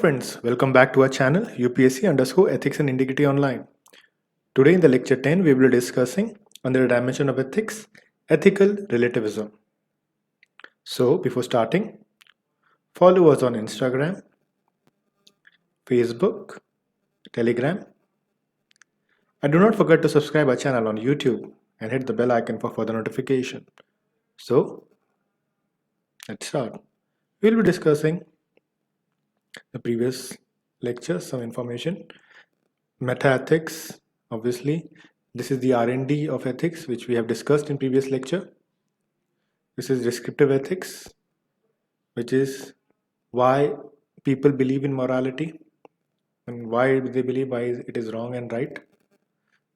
friends, welcome back to our channel UPSC underscore ethics and integrity online. Today in the lecture 10 we will be discussing under the dimension of ethics, ethical relativism. So before starting, follow us on Instagram, Facebook, Telegram, and do not forget to subscribe our channel on YouTube and hit the bell icon for further notification. So let's start. We will be discussing the previous lecture, some information. Meta-ethics, obviously. This is the R&D of ethics, which we have discussed in previous lecture. This is descriptive ethics, which is why people believe in morality and why they believe why it is wrong and right.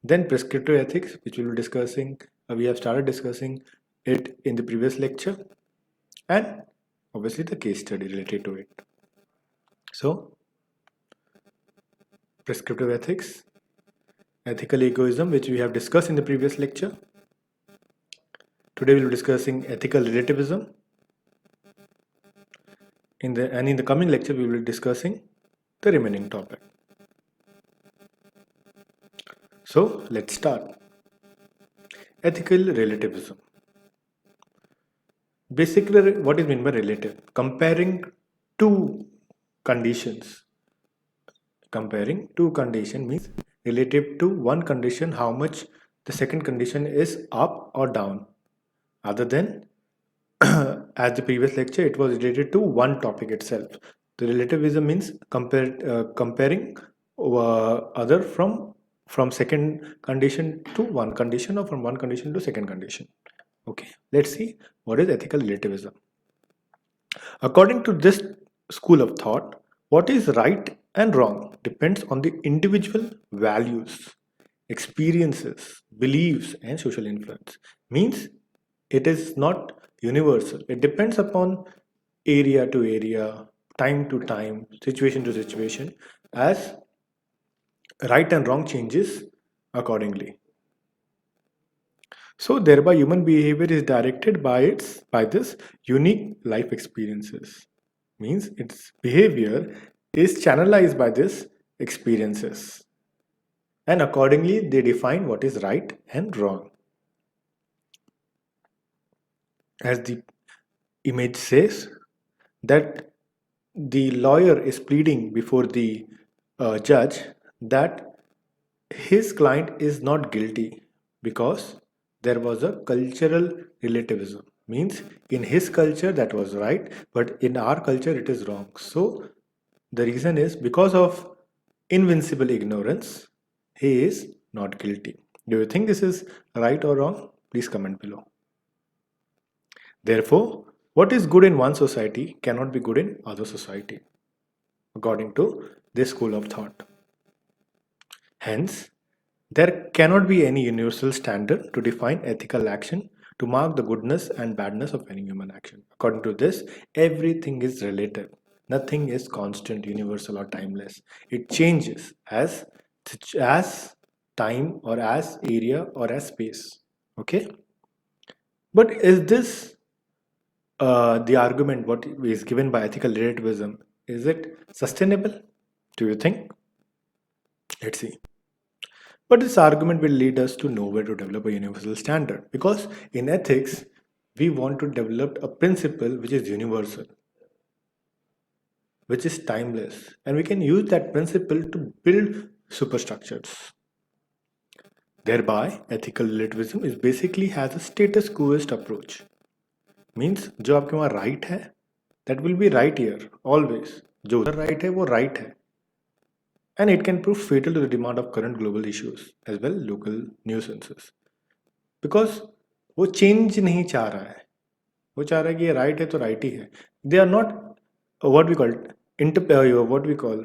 Then prescriptive ethics, which we will be discussing, we have started discussing it in the previous lecture, and obviously the case study related to it. So, prescriptive ethics, ethical egoism, which we have discussed in the previous lecture. Today we will be discussing ethical relativism. In the coming lecture we will be discussing the remaining topic. So let's start. Ethical relativism. Basically, what is meant by relative? Comparing two conditions. Comparing two conditions means relative to one condition, how much the second condition is up or down. Other than, as the previous lecture, it was related to one topic itself. The relativism means comparing other from second condition to one condition or from one condition to second condition. Okay, let's see what is ethical relativism. According to this school of thought, what is right and wrong depends on the individual values, experiences, beliefs, and social influence. Means it is not universal. It depends upon area to area, time to time, situation to situation, as right and wrong changes accordingly. So thereby human behavior is directed by this unique life experiences. Means its behavior is channelized by these experiences. And accordingly they define what is right and wrong. As the image says, that the lawyer is pleading before the judge that his client is not guilty because there was a cultural relativism. Means in his culture that was right, but in our culture it is wrong. So the reason is because of invincible ignorance, he is not guilty. Do you think this is right or wrong? Please comment below. Therefore, what is good in one society cannot be good in other society, according to this school of thought. Hence, there cannot be any universal standard to define ethical action to mark the goodness and badness of any human action. According to this, everything is relative. Nothing is constant, universal, or timeless. It changes as time or as area or as space. Okay? But is this the argument what is given by ethical relativism, is it sustainable? Do you think? Let's see. But this argument will lead us to nowhere to develop a universal standard, because in ethics we want to develop a principle which is universal, which is timeless, and we can use that principle to build superstructures. Thereby, ethical relativism is basically has a status quoist approach. Means जो आपके वहाँ right है, that will be right here always. जो उधर right है वो right है. And it can prove fatal to the demand of current global issues as well local nuisances. Because वो change नहीं चाह रहा है. वो चाह रहा है कि ये right है तो right ही है. They are not what we call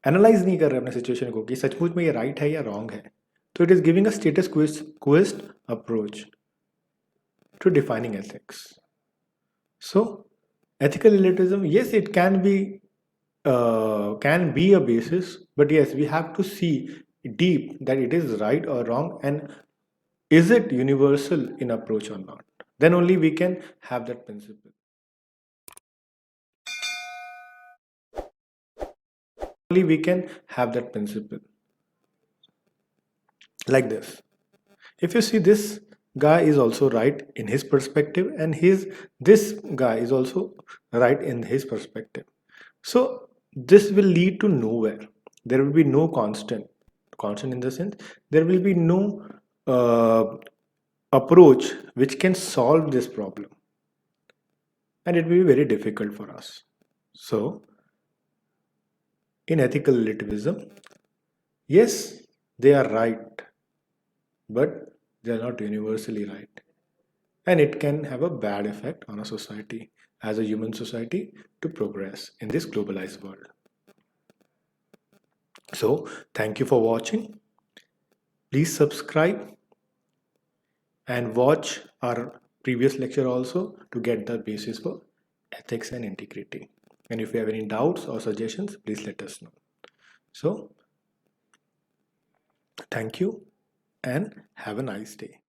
analyze नहीं कर रहे अपने situation को कि सचमुच में ये right है या wrong है. So it is giving a status quoist approach to defining ethics. So ethical relativism, yes, it can be a basis, but yes, we have to see deep that it is right or wrong, and is it universal in approach or not. Then only we can have that principle. we can have that principle like this. If you see, this guy is also right in his perspective, and this guy is also right in his perspective. So this will lead to nowhere. There will be no constant in the sense there will be no approach which can solve this problem, and it will be very difficult for us. So in ethical relativism, yes, they are right, but they are not universally right, and it can have a bad effect on a society as a human society to progress in this globalized world. So thank you for watching. Please subscribe and watch our previous lecture also to get the basis for ethics and integrity. And if you have any doubts or suggestions, please let us know. So thank you and have a nice day.